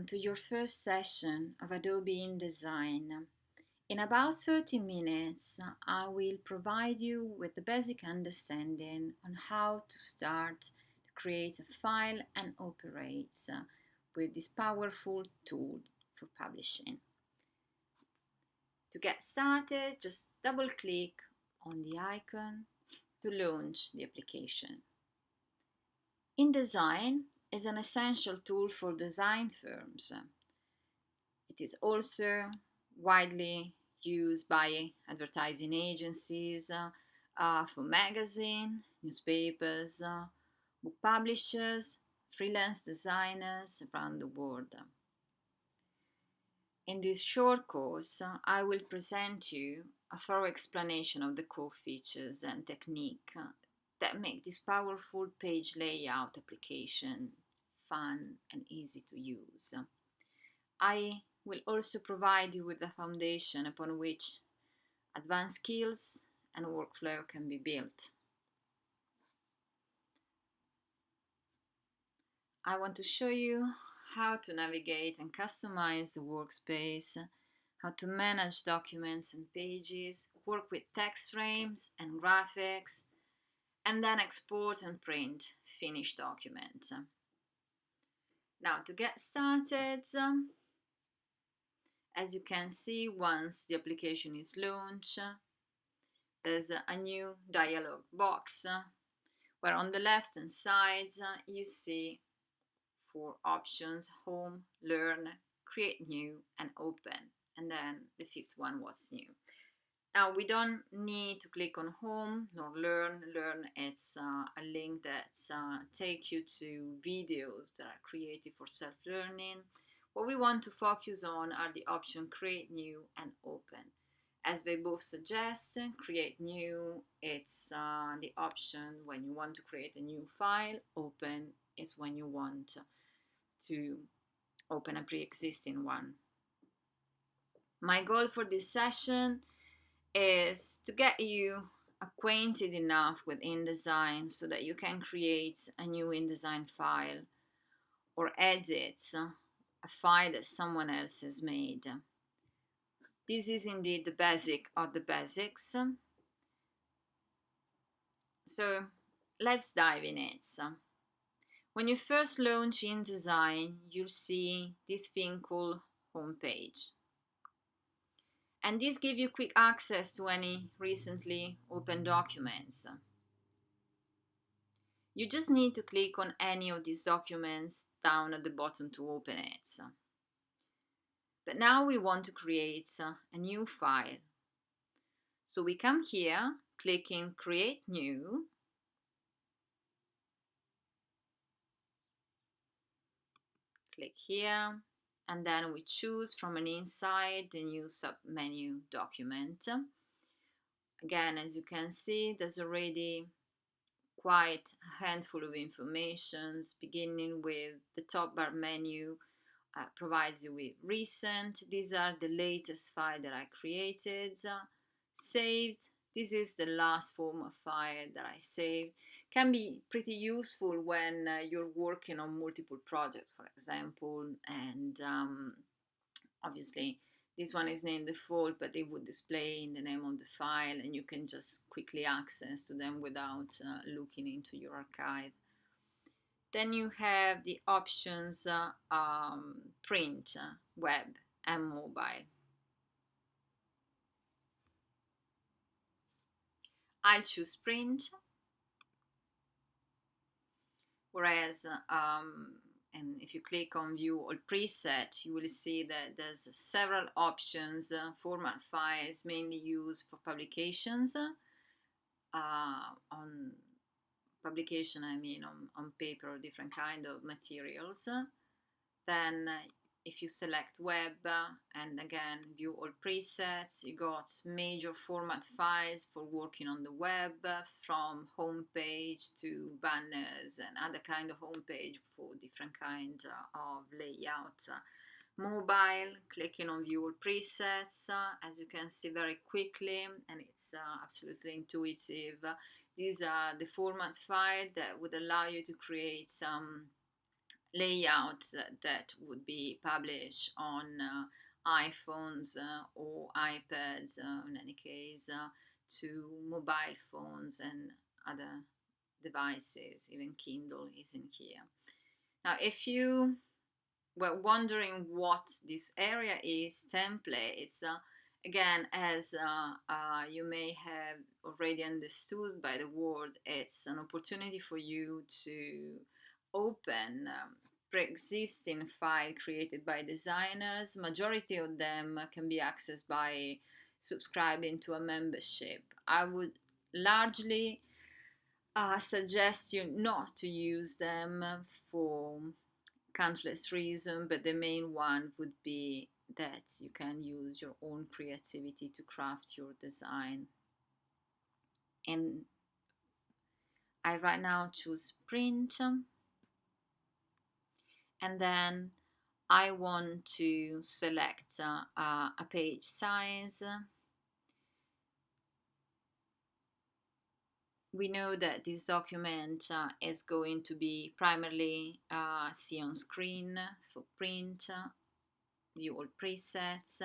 Welcome to your first session of Adobe InDesign. In about 30 minutes, I will provide you with the basic understanding on how to start to create a file and operate with this powerful tool for publishing. To get started, just double click on the icon to launch the application. InDesign is an essential tool for design firms. It is also widely used by advertising agencies, for magazine, newspapers, book publishers, freelance designers around the world. In this short course, I will present you a thorough explanation of the core features and technique that make this powerful page layout application fun and easy to use. I will also provide you with the foundation upon which advanced skills and workflow can be built. I want to show you how to navigate and customize the workspace, how to manage documents and pages, work with text frames and graphics, and then export and print finished documents. Now, to get started, as you can see, once the application is launched, there's a new dialog box where on the left hand side you see 4 options: home, learn, create new, and open. And then the 5th one, what's new. Now we don't need to click on home nor learn. Learn, it's a link that takes you to videos that are created for self-learning. What we want to focus on are the options create new and open. As they both suggest, create new, it's the option when you want to create a new file. Open is when you want to open a pre-existing one. My goal for this session is to get you acquainted enough with InDesign so that you can create a new InDesign file or edit a file that someone else has made. This is indeed the basic of the basics. So let's dive in it. When you first launch InDesign, you'll see this thing called homepage. And this gives you quick access to any recently opened documents. You just need to click on any of these documents down at the bottom to open it. But now we want to create a new file. So we come here, clicking Create New. Click here, and then we choose from an inside the new submenu document. Again, as you can see, there's already quite a handful of informations, beginning with the top bar menu. Provides you with recent. These are the latest file that I created. Saved. This is the last form of file that I saved. Can be pretty useful when you're working on multiple projects, for example, and obviously this one is named default, but it would display in the name of the file and you can just quickly access to them without looking into your archive. Then you have the options print, web, and mobile. I'll choose print, whereas and if you click on view all preset, you will see that there's several options. Format files mainly used for publications. On publication, I mean on paper or different kind of materials. Then if you select web and again view all presets, you got major format files for working on the web, from home page to banners and other kind of home page for different kind of layout. Mobile, clicking on view all presets, as you can see very quickly, and it's absolutely intuitive. These are the format files that would allow you to create some layouts that would be published on iPhones or iPads, in any case, to mobile phones and other devices. Even Kindle is in here. Now, if you were wondering what this area is, templates, again, as you may have already understood by the word, it's an opportunity for you to open pre-existing file created by designers. Majority of them can be accessed by subscribing to a membership. I would largely suggest you not to use them for countless reasons, but the main one would be that you can use your own creativity to craft your design. And I right now choose print, and then I want to select a page size. We know that this document is going to be primarily see on screen for print. View all presets.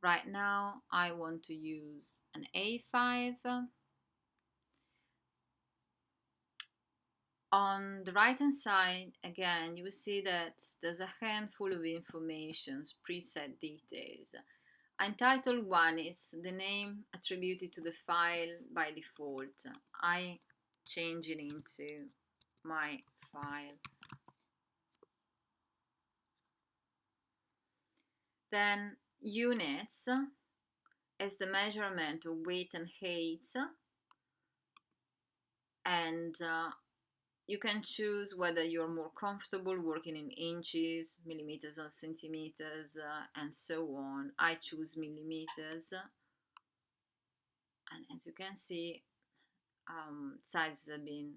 Right now I want to use an A5. On the right hand side, again, you will see that there's a handful of informations, preset details. Untitled one is the name attributed to the file by default. I change it into my file. Then units is the measurement of weight and height, and you can choose whether you're more comfortable working in inches, millimeters or centimeters, and so on. I choose millimeters, and as you can see, sizes have been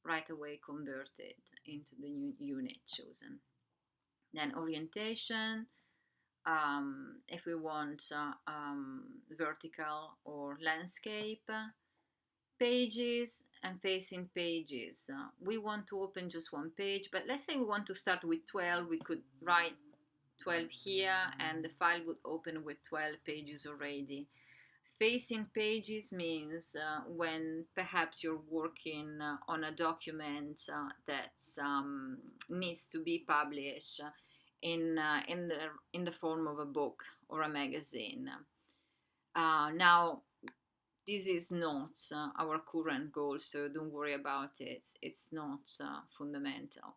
right away converted into the new unit chosen. Then orientation, if we want vertical or landscape. Pages and facing pages. We want to open just one page, but let's say we want to start with 12. We could write 12 here and the file would open with 12 pages already. Facing pages means when perhaps you're working on a document that needs to be published in the form of a book or a magazine. Now, this is not our current goal, so don't worry about it. It's not fundamental.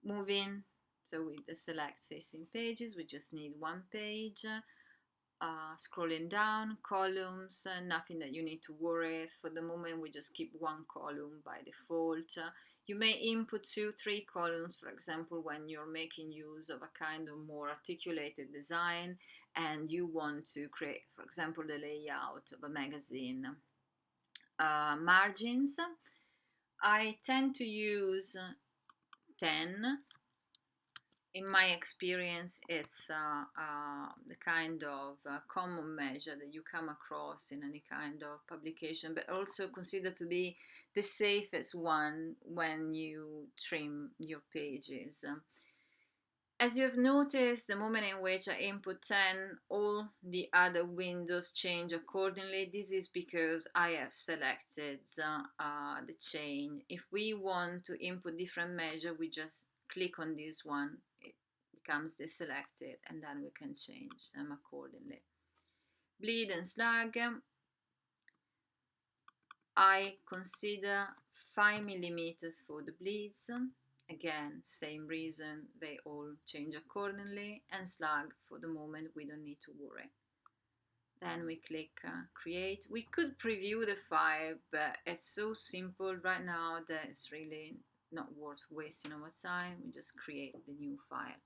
Moving, so with the select facing pages, we just need one page. Scrolling down, columns, nothing that you need to worry. For the moment, we just keep one column by default. You may input 2-3 columns, for example, when you're making use of a kind of more articulated design and you want to create, for example, the layout of a magazine. Margins, I tend to use 10. In my experience, it's the kind of common measure that you come across in any kind of publication, but also considered to be the safest one when you trim your pages. As you have noticed, the moment in which I input 10, all the other windows change accordingly. This is because I have selected the chain. If we want to input different measure, we just click on this one. It becomes deselected, and then we can change them accordingly. Bleed and slug, I consider 5 millimeters for the bleeds. Again, same reason, they all change accordingly. And slug, for the moment, we don't need to worry. Then we click create. We could preview the file, but it's so simple right now that it's really not worth wasting our time. We just create the new file.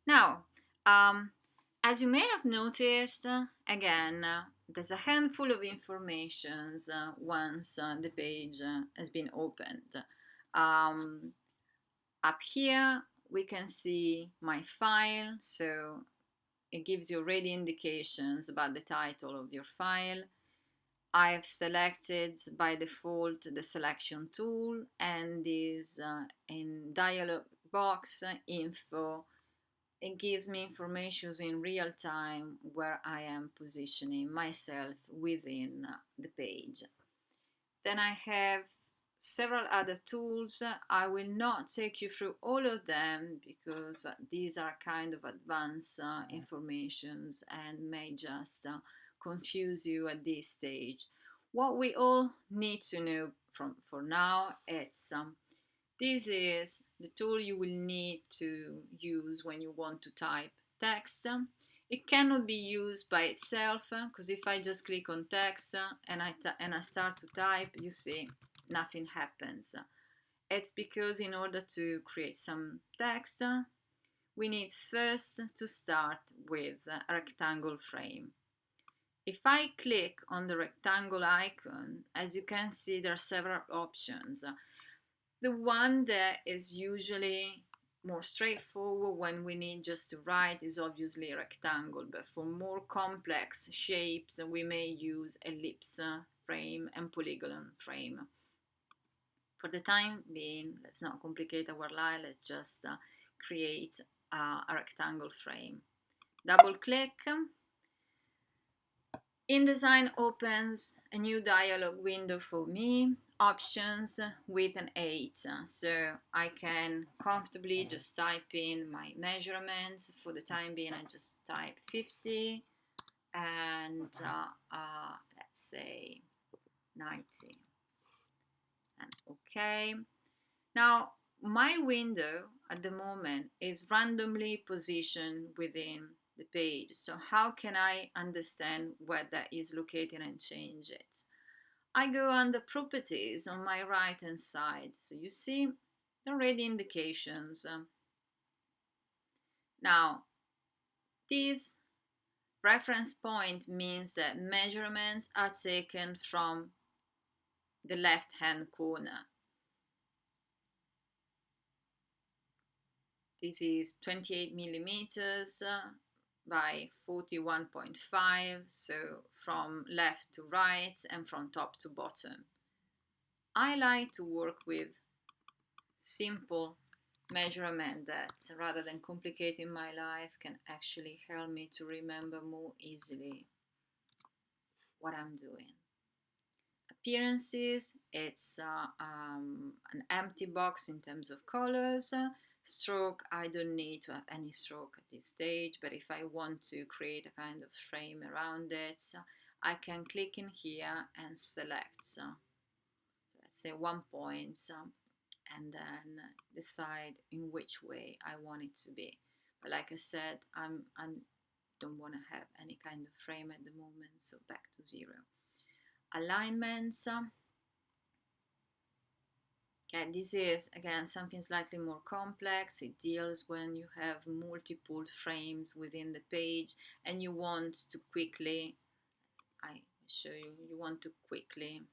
Now, as you may have noticed, again, there's a handful of informations once the page has been opened. Um, Up here we can see my file, so it gives you already indications about the title of your file. I have selected by default the selection tool, and this in dialog box info, it gives me information in real time where I am positioning myself within the page. Then I have several other tools. I will not take you through all of them because these are kind of advanced informations and may just confuse you at this stage. What we all need to know for now, it's this is the tool you will need to use when you want to type text. It cannot be used by itself because if I just click on text and I start to type, you see nothing happens. It's because in order to create some text, we need first to start with a rectangle frame. If I click on the rectangle icon, as you can see, there are several options. The one that is usually more straightforward when we need just to write is obviously a rectangle, but for more complex shapes we may use ellipse frame and polygon frame. For the time being, let's not complicate our life, let's just create a rectangle frame. Double click. InDesign opens a new dialog window for me, options with an 8. So I can comfortably just type in my measurements. For the time being, I just type 50 and let's say 90. And OK. Now, my window at the moment is randomly positioned within the page. So how can I understand where that is located and change it? I go under properties on my right hand side. So you see already indications. Now, this reference point means that measurements are taken from the left hand corner. This is 28 millimeters by 41.5, so from left to right and from top to bottom. I like to work with simple measurement that, rather than complicating my life, can actually help me to remember more easily what I'm doing. Appearances, it's an empty box in terms of colors. Stroke, I don't need to have any stroke at this stage, but if I want to create a kind of frame around it, I can click in here and select, let's say 1 point, and then decide in which way I want it to be. But like I said, I don't want to have any kind of frame at the moment, so back to 0. Alignments. Okay, this is again something slightly more complex. It deals when you have multiple frames within the page and you want to quickly, I show you, you want to quickly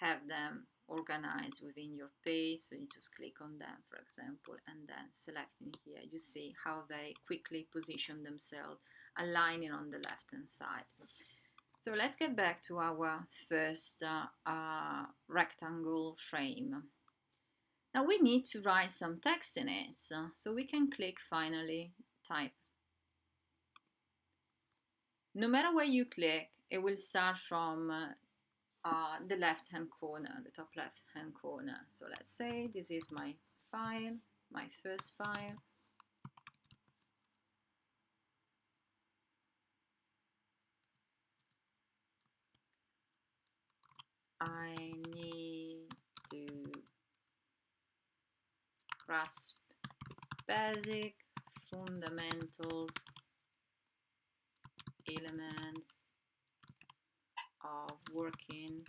have them organized within your page. So you just click on them, for example, and then selecting here, you see how they quickly position themselves, aligning on the left hand side. So let's get back to our first rectangle frame. Now we need to write some text in it, so we can click finally type. No matter where you click, it will start from the left hand corner, the top left hand corner. So let's say this is my file, my first file. I need to grasp basic fundamentals elements of working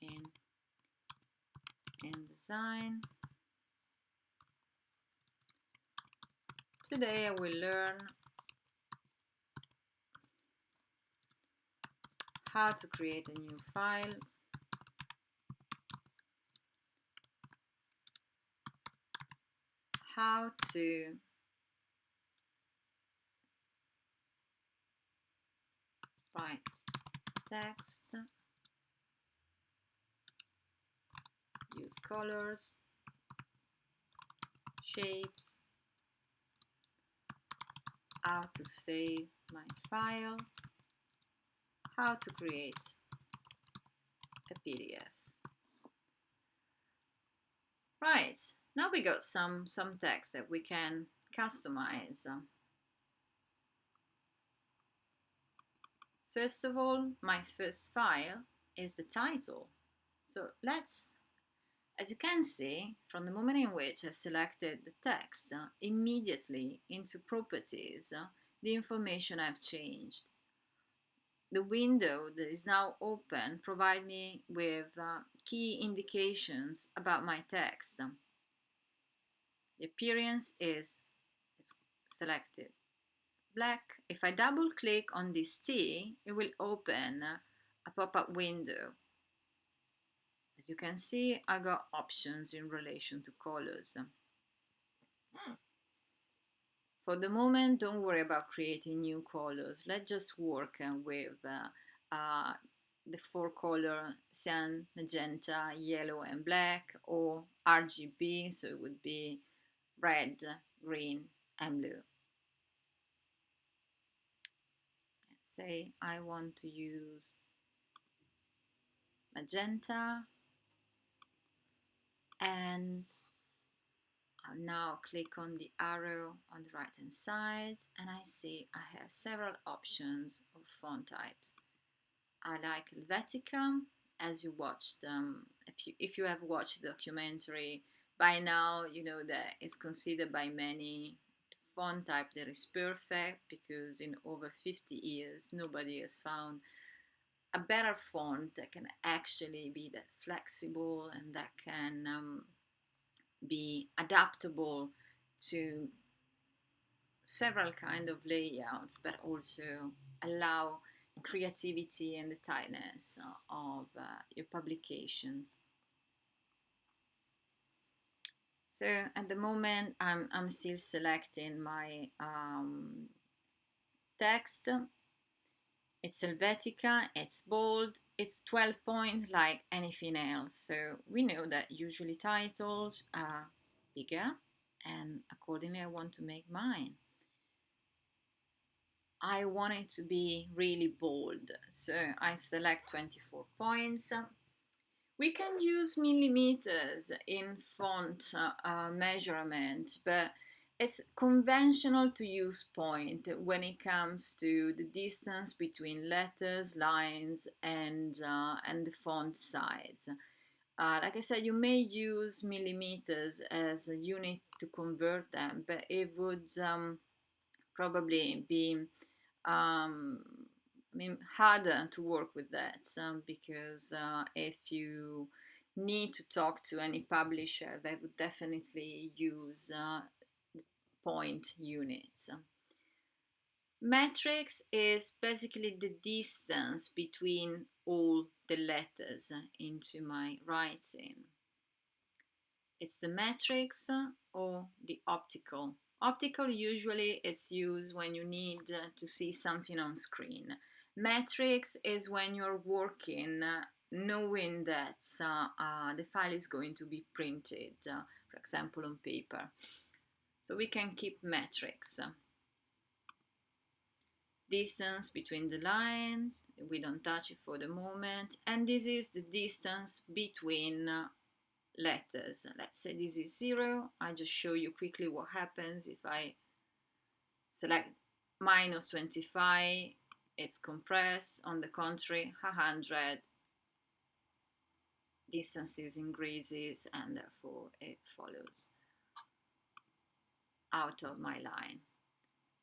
in InDesign. Today I will learn how to create a new file, how to write text, use colors, shapes, how to save my file, how to create a PDF. Right, now we got some text that we can customize. First of all, my first file is the title. So let's, as you can see, from the moment in which I selected the text, immediately into properties, the information I've changed. The window that is now open provides me with key indications about my text. The appearance is it's selected black. If I double click on this T, it will open a pop-up window. As you can see, I got options in relation to colors. For the moment, don't worry about creating new colors. Let's just work with the four color cyan, magenta, yellow and black, or RGB, so it would be red, green and blue. Let's say I want to use magenta, and I'll now click on the arrow on the right hand side and I see I have several options of font types. I like Helvetica. As you watched, if you have watched the documentary, by now you know that it's considered by many font type that is perfect, because in over 50 years nobody has found a better font that can actually be that flexible and that can be adaptable to several kind of layouts, but also allow creativity and the tightness of your publication. So at the moment I'm still selecting my text. It's Helvetica, it's bold, it's 12 point like anything else. So we know that usually titles are bigger, and accordingly I want to make mine. I want it to be really bold, so I select 24 points. We can use millimeters in font measurement, but it's conventional to use point when it comes to the distance between letters, lines, and the font size. Like I said, you may use millimeters as a unit to convert them, but it would probably be harder to work with that, because if you need to talk to any publisher, they would definitely use point units. Matrix is basically the distance between all the letters into my writing. It's the matrix or the optical. Optical usually is used when you need to see something on screen. Matrix is when you're working knowing that the file is going to be printed, for example, on paper. So we can keep matrix. Distance between the line, we don't touch it for the moment. And this is the distance between letters. Let's say this is 0. I just show you quickly what happens if I select minus 25. It's compressed. On the contrary, 100, distances increases, and therefore it follows out of my line.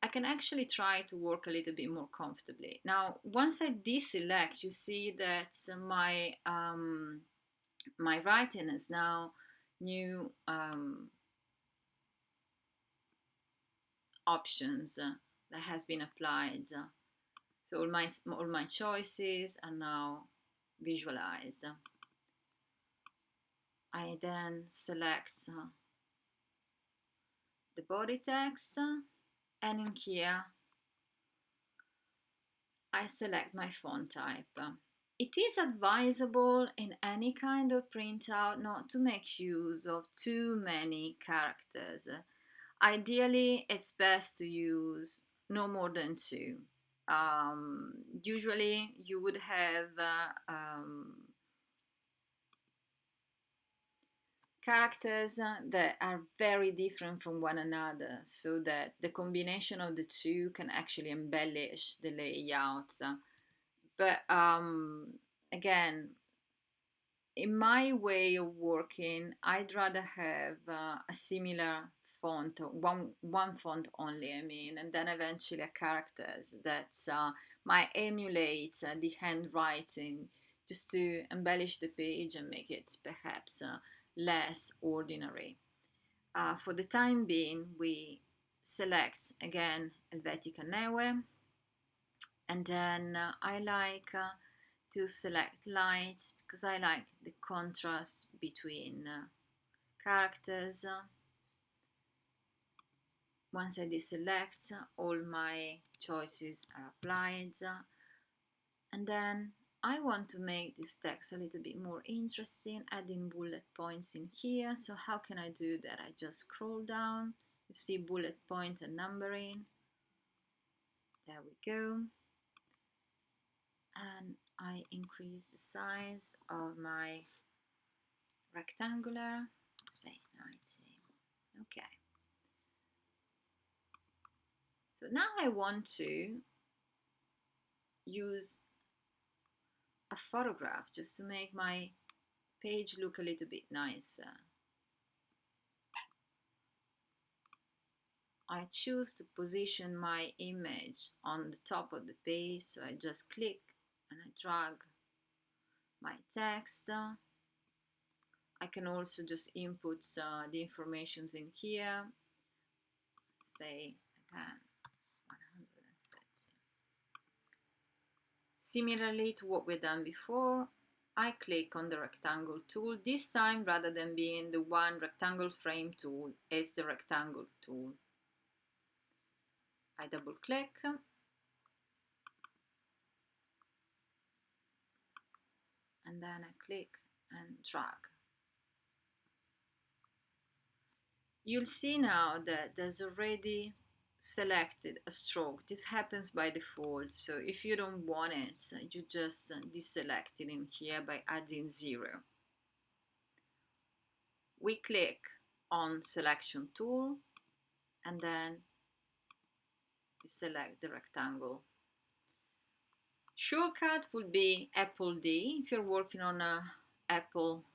I can actually try to work a little bit more comfortably. Now, once I deselect, you see that my my writing is now new options that has been applied. So So all my choices are now visualized. I then select the body text, and in here I select my font type. It is advisable in any kind of printout not to make use of too many characters. Ideally, it's best to use no more than two. Usually, you would have characters that are very different from one another, so that the combination of the two can actually embellish the layout. But again, in my way of working, I'd rather have a similar font, one font only, I mean, and then eventually a characters that might emulate the handwriting, just to embellish the page and make it perhaps less ordinary. For the time being, we select again Helvetica Neue, and then I like to select light because I like the contrast between characters. Once I deselect, all my choices are applied, and then I want to make this text a little bit more interesting, adding bullet points in here. So how can I do that? I just scroll down, you see bullet point and numbering. There we go. And I increase the size of my rectangular, say 90. Okay. So now I want to use a photograph just to make my page look a little bit nicer. I choose to position my image on the top of the page, so I just click and I drag my text. I can also just input the informations in here, say again 130. Similarly to what we've done before, I click on the rectangle tool. This time, rather than being the one rectangle frame tool, it's the rectangle tool. I double click, and then I click and drag. You'll see now that there's already selected a stroke. This happens by default, so if you don't want it, you just deselect it in here by adding 0. We click on selection tool, and then you select the rectangle. Shortcut would be Apple D if you're working on a Apple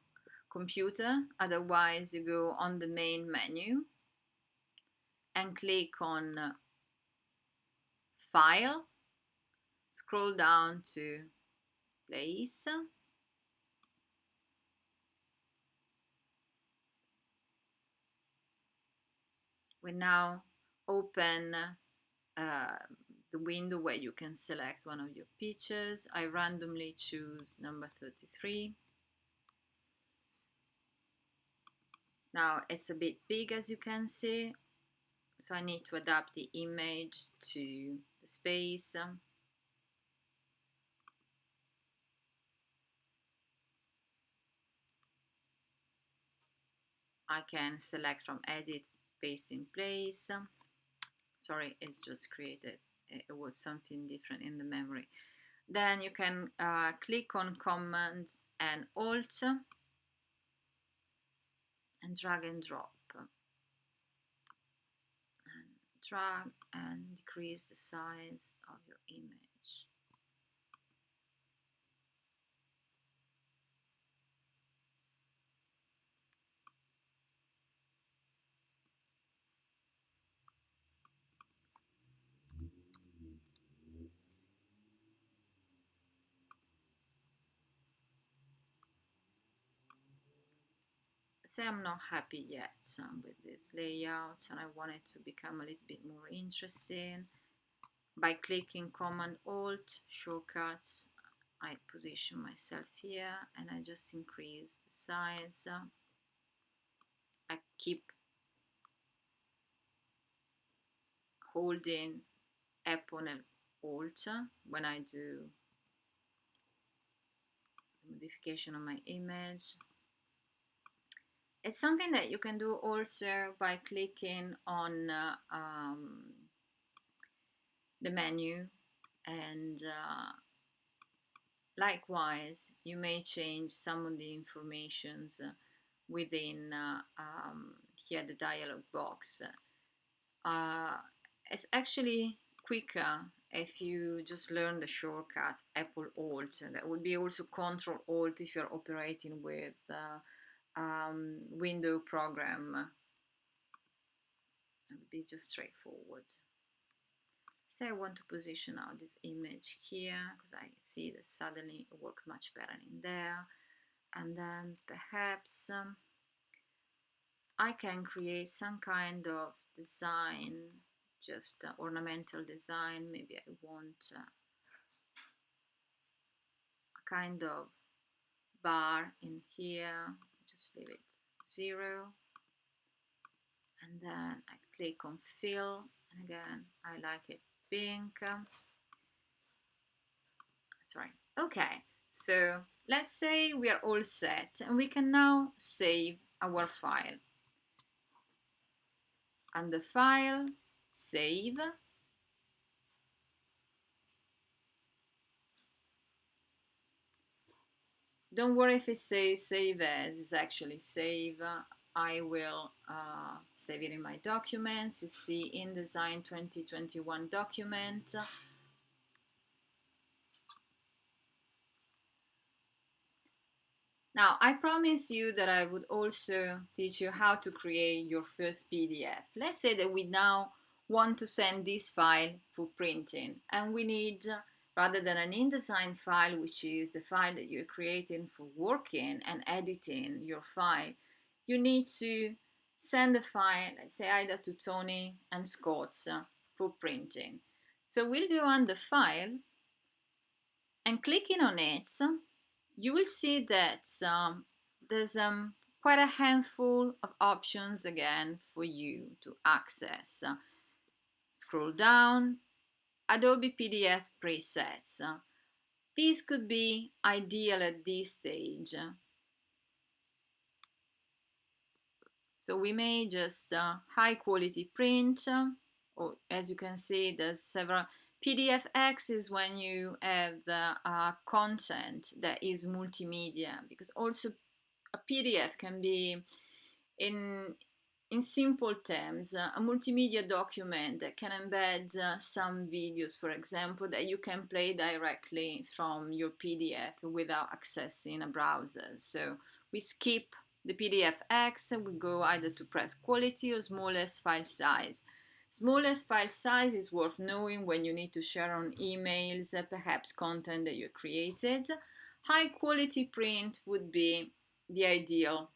computer. Otherwise, you go on the main menu and click on File, scroll down to Place. We now open the window where you can select one of your pictures. I randomly choose number 33. Now it's a bit big, as you can see, so I need to adapt the image to the space. I can select from edit, paste in place. Sorry, it's just created. It was something different in the memory. Then you can click on Command and Alt and drag and drop. And drag and decrease the size of your image. Say I'm not happy yet with this layout and I want it to become a little bit more interesting. By clicking Command Alt shortcuts, I position myself here and I just increase the size. I keep holding Apple and Alt when I do the modification of my image. It's something that you can do also by clicking on the menu, and likewise you may change some of the informations within here the dialog box. It's actually quicker if you just learn the shortcut Apple Alt. That would be also Control Alt if you're operating with window program. It would be just straightforward. Say I want to position out this image here because I see that suddenly it works much better in there. And then perhaps I can create some kind of design, just ornamental design. Maybe I want a kind of bar in here. Just leave it 0. And then I click on fill. And again, I like it pink. Sorry. Okay, so let's say we are all set and we can now save our file. Under File, Save. Don't worry if it says Save As, it's actually Save. I will save it in my documents. You see InDesign 2021 document. Now, I promised you that I would also teach you how to create your first PDF. Let's say that we now want to send this file for printing, and we need, rather than an InDesign file, which is the file that you're creating for working and editing your file, you need to send the file, let's say either to Tony and Scott's for printing. So we'll go on the File, and clicking on it, you will see that there's quite a handful of options again for you to access. Scroll down, Adobe PDF presets. These could be ideal at this stage. So we may just high quality print, or as you can see, there's several. PDFX is when you have the content that is multimedia, because also a PDF can be, in simple terms, a multimedia document that can embed some videos, for example, that you can play directly from your PDF without accessing a browser. So we skip the PDFX and we go either to press quality or smallest file size. Smallest file size is worth knowing when you need to share on emails, perhaps content that you created. High quality print would be the ideal.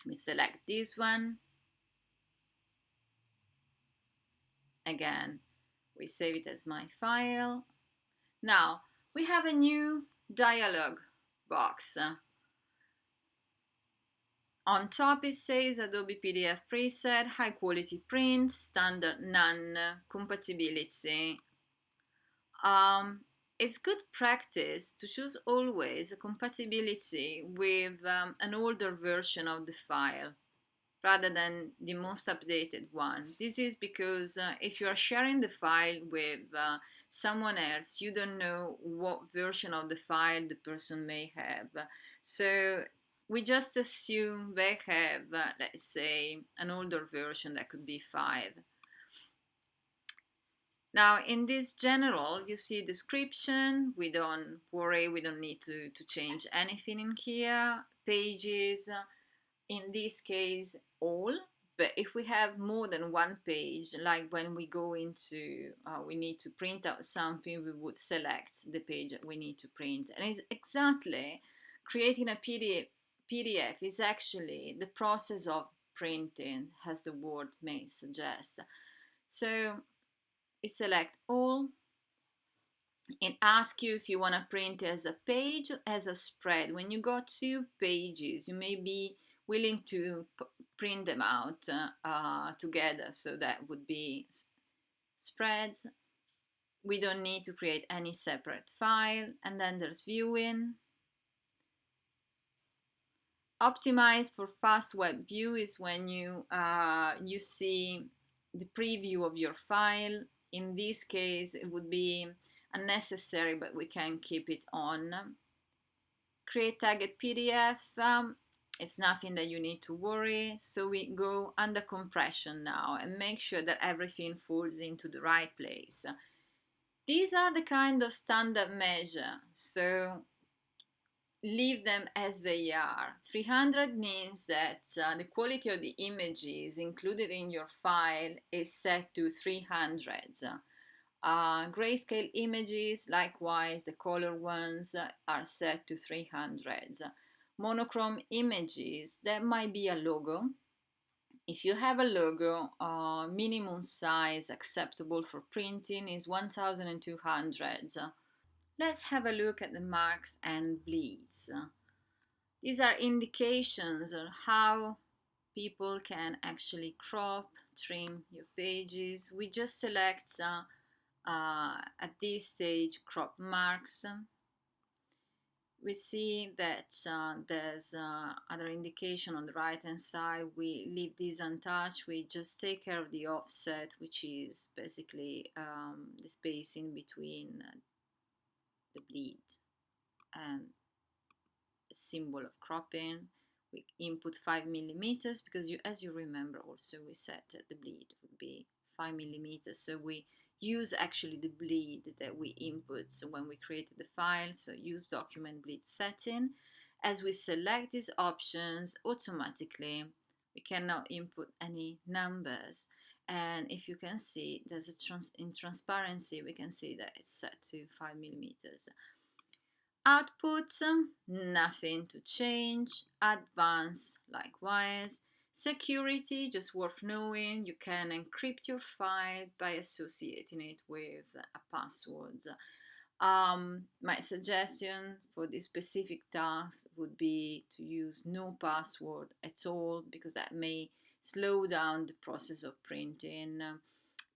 We select this one. Again, we save it as my file. Now, we have a new dialog box. On top it says Adobe PDF preset, high quality print, standard none, compatibility. It's good practice to choose always a compatibility with an older version of the file rather than the most updated one. This is because if you are sharing the file with someone else, you don't know what version of the file the person may have. So we just assume they have, let's say, an older version that could be 5. Now, in this general, you see description. We don't worry, we don't need to change anything in here. Pages, in this case, all. But if we have more than one page, like when we go into, we need to print out something, we would select the page that we need to print. And it's exactly creating a PDF is actually the process of printing, as the word may suggest. So You select all. It asks you if you want to print as a page or as a spread. When you got 2 pages, you may be willing to print them out together, so that would be spreads. We don't need to create any separate file. And then there's viewing. Optimize for fast web view is when you see the preview of your file. In this case, it would be unnecessary, but we can keep it on. Create tagged PDF. It's nothing that you need to worry. So we go under compression now and make sure that everything falls into the right place. These are the kind of standard measure. So leave them as they are. 300 means that the quality of the images included in your file is set to 300. Grayscale images, likewise, the color ones are set to 300. Monochrome images, that might be a logo. If you have a logo, minimum size acceptable for printing is 1200. Let's have a look at the marks and bleeds. These are indications of how people can actually crop, trim your pages. We just select at this stage crop marks. We see that there's other indication on the right hand side. We leave these untouched. We just take care of the offset, which is basically the space in between the bleed and the symbol of cropping. We input 5 millimeters because as you remember also we said that the bleed would be 5 millimeters. So we use actually the bleed that we input so when we created the file. So use document bleed setting. As we select these options, automatically we cannot input any numbers. And if you can see, there's in transparency, we can see that it's set to 5 millimeters. Output, nothing to change. Advanced, likewise. Security, just worth knowing, you can encrypt your file by associating it with a password. My suggestion for this specific task would be to use no password at all, because that may slow down the process of printing.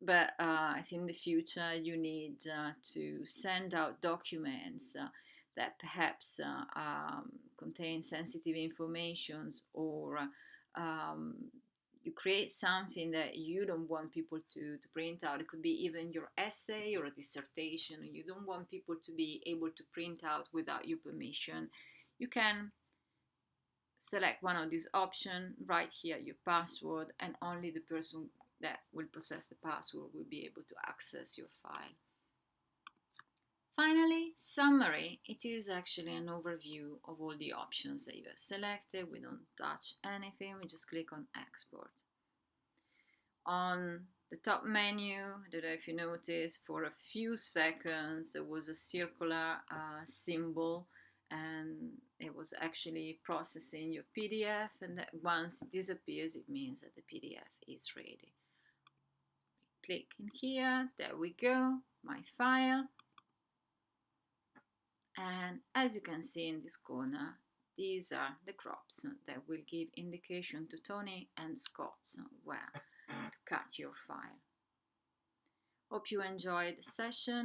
But I think in the future you need to send out documents that perhaps contain sensitive information, or you create something that you don't want people to print out. It could be even your essay or a dissertation. You don't want people to be able to print out without your permission. You can select one of these options, write here your password, and only the person that will possess the password will be able to access your file. Finally, summary. It is actually an overview of all the options that you have selected. We don't touch anything, we just click on export. On the top menu, I don't know if you noticed, for a few seconds there was a circular symbol, and it was actually processing your PDF, and that once it disappears, it means that the PDF is ready. Click in here, there we go, my file. And as you can see in this corner, these are the crops that will give indication to Tony and Scott where to cut your file. Hope you enjoyed the session.